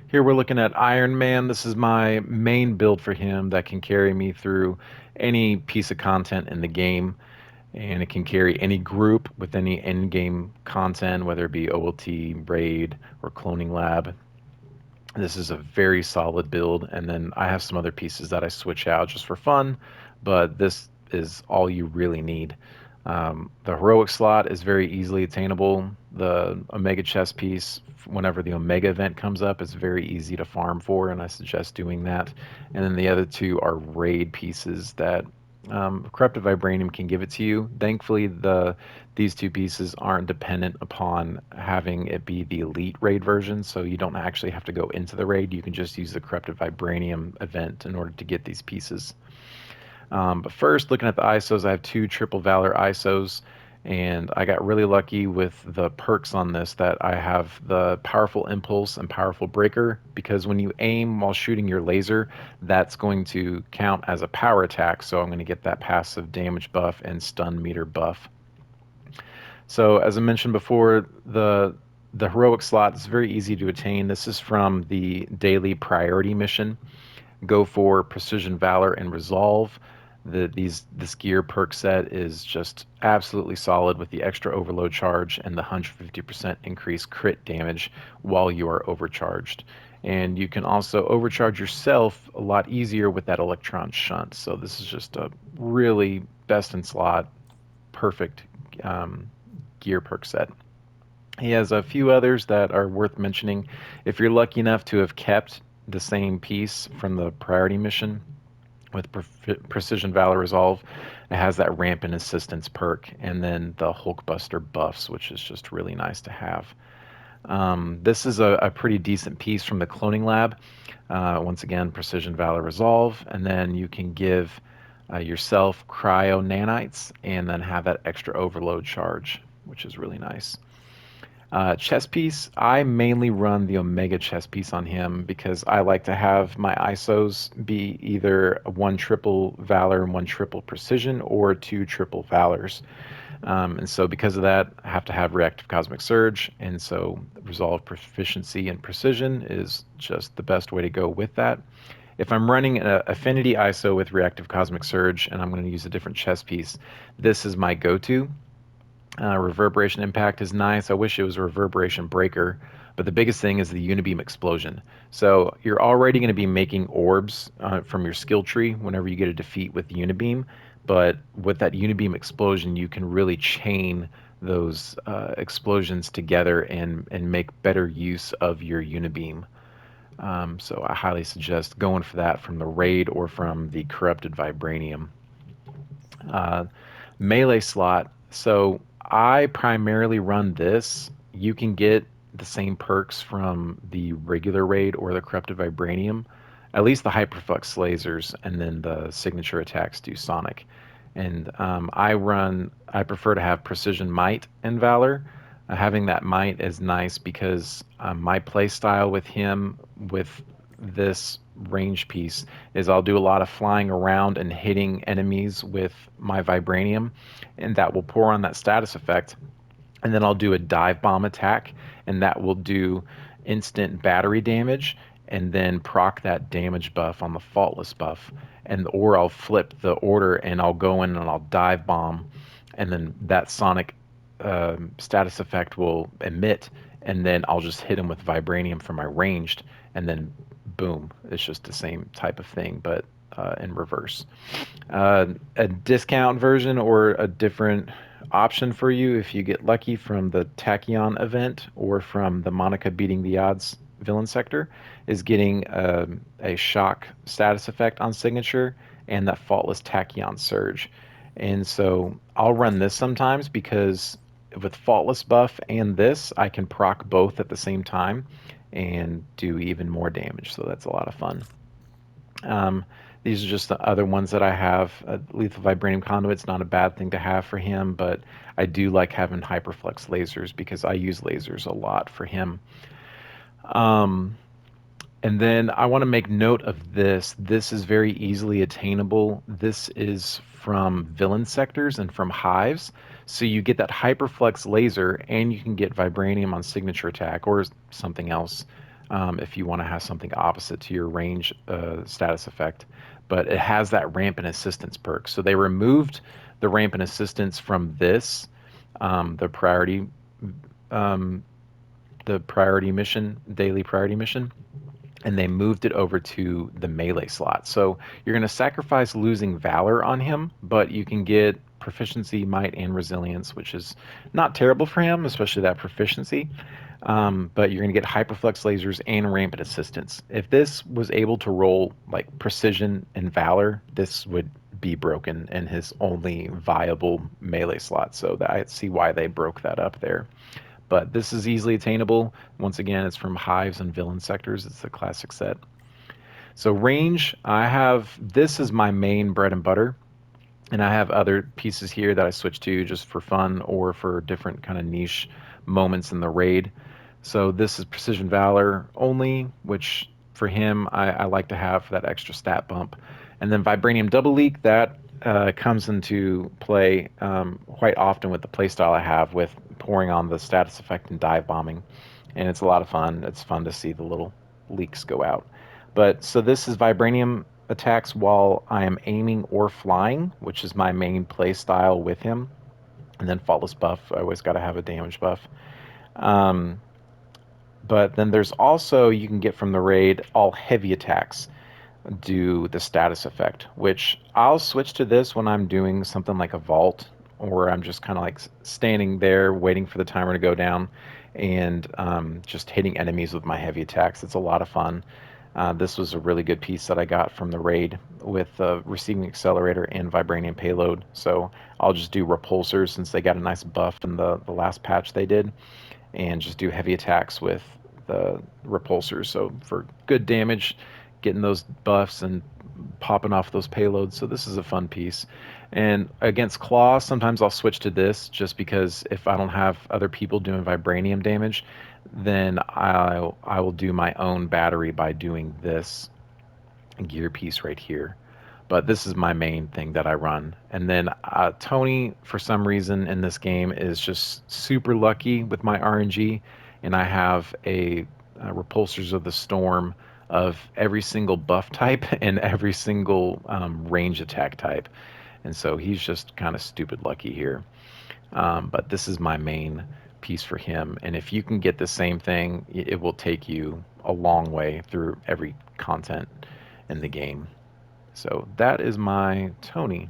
Here we're looking at Iron Man. This is my main build for him that can carry me through any piece of content in the game, and it can carry any group with any end-game content, whether it be OLT, Raid, or Cloning Lab. This is a very solid build, and then I have some other pieces that I switch out just for fun, but this is all you really need. The heroic slot is very easily attainable. The Omega chess piece, whenever the Omega event comes up, is very easy to farm for, and I suggest doing that. And then the other two are raid pieces that Corrupted Vibranium can give it to you. Thankfully, these two pieces aren't dependent upon having it be the elite raid version, so you don't actually have to go into the raid. You can just use the Corrupted Vibranium event in order to get these pieces. But first, looking at the ISOs, I have two Triple Valor ISOs, and I got really lucky with the perks on this that I have the Powerful Impulse and Powerful Breaker, because when you aim while shooting your laser, that's going to count as a power attack, so I'm going to get that passive damage buff and stun meter buff. So as I mentioned before, the heroic slot is very easy to attain. This is from the daily priority mission. Go for Precision Valor and Resolve. This gear perk set is just absolutely solid with the extra overload charge and the 150% increased crit damage while you are overcharged. And you can also overcharge yourself a lot easier with that Electron Shunt. So this is just a really best in slot, perfect um, gear perk set. He has a few others that are worth mentioning. If you're lucky enough to have kept the same piece from the priority mission with Precision Valor Resolve, it has that rampant assistance perk, and then the Hulkbuster buffs, which is just really nice to have. This is a pretty decent piece from the Cloning Lab. Once again, Precision Valor Resolve, and then you can give yourself Cryo Nanites, and then have that extra overload charge, which is really nice. Chess piece, I mainly run the Omega chess piece on him because I like to have my ISOs be either one triple Valor and one triple Precision or two triple Valors. And so because of that, I have to have Reactive Cosmic Surge, and so Resolve Proficiency and Precision is just the best way to go with that. If I'm running an Affinity ISO with Reactive Cosmic Surge and I'm going to use a different chess piece, this is my go-to. Reverberation Impact is nice. I wish it was a Reverberation Breaker, but the biggest thing is the Unibeam Explosion. So you're already going to be making orbs from your skill tree whenever you get a defeat with Unibeam, but with that Unibeam Explosion, you can really chain those explosions together and make better use of your Unibeam. So I highly suggest going for that from the Raid or from the Corrupted Vibranium. Uh, Melee slot. So I primarily run this. You can get the same perks from the regular raid or the corrupted vibranium. At least the hyperflux lasers, and then the signature attacks do sonic. And I prefer to have precision might and valor. Having that might is nice because my play style with him with this range piece is I'll do a lot of flying around and hitting enemies with my vibranium, and that will pour on that status effect. And then I'll do a dive bomb attack, and that will do instant battery damage, and then proc that damage buff on the faultless buff. And or I'll flip the order and I'll go in and I'll dive bomb, and then that sonic status effect will emit, and then I'll just hit him with vibranium for my ranged, and then boom, it's just the same type of thing, but in reverse. A discount version or a different option for you if you get lucky from the Tachyon event or from the Monica beating the odds villain sector is getting a shock status effect on signature and that faultless Tachyon surge. And so I'll run this sometimes because with faultless buff and this, I can proc both at the same time and do even more damage. So that's a lot of fun. Um, these are just the other ones that I have. Lethal Vibranium Conduit's not a bad thing to have for him, but I do like having Hyperflex lasers because I use lasers a lot for him. Um, and then I want to make note of this. This is very easily attainable. This is from villain sectors and from hives. So you get that Hyperflex laser and you can get Vibranium on signature attack or something else. if you want to have something opposite to your range status effect. But it has that rampant assistance perk. So they removed the rampant assistance from this, the um, priority mission, daily priority mission, and they moved it over to the melee slot. So you're going to sacrifice losing Valor on him, but you can get proficiency, might, and resilience, which is not terrible for him, especially that proficiency. But you're going to get hyperflex lasers and rampant assistance. If this was able to roll like precision and Valor, this would be broken in his only viable melee slot. So that I see why they broke that up there. But this is easily attainable. Once again, it's from Hives and Villain Sectors. It's the classic set. So range, I have this is my main bread and butter, and I have other pieces here that I switch to just for fun or for different kind of niche moments in the raid. So this is Precision Valor only, which for him I like to have for that extra stat bump. And then Vibranium Double Leak, that comes into play quite often with the playstyle I have with pouring on the status effect and dive bombing. And it's a lot of fun. It's fun to see the little leaks go out. But so this is Vibranium attacks while I am aiming or flying, which is my main play style with him. And then Faultless buff. I always got to have a damage buff. Um, but then there's also, you can get from the raid, all heavy attacks do the status effect, which I'll switch to this when I'm doing something like a vault, or I'm just kind of like standing there waiting for the timer to go down and just hitting enemies with my heavy attacks. It's a lot of fun. This was a really good piece that I got from the raid with receiving accelerator and vibranium payload. So I'll just do repulsors since they got a nice buff in the last patch they did, and just do heavy attacks with the repulsors. So for good damage, getting those buffs and popping off those payloads. So this is a fun piece. And against Claw, sometimes I'll switch to this just because if I don't have other people doing vibranium damage, then I will do my own battery by doing this gear piece right here. But this is my main thing that I run. And then Tony, for some reason in this game, is just super lucky with my RNG, and I have a Repulsors of the Storm of every single buff type and every single range attack type. And so he's just kind of stupid lucky here. But this is my main piece for him. And if you can get the same thing, it will take you a long way through every content in the game. So that is my Tony.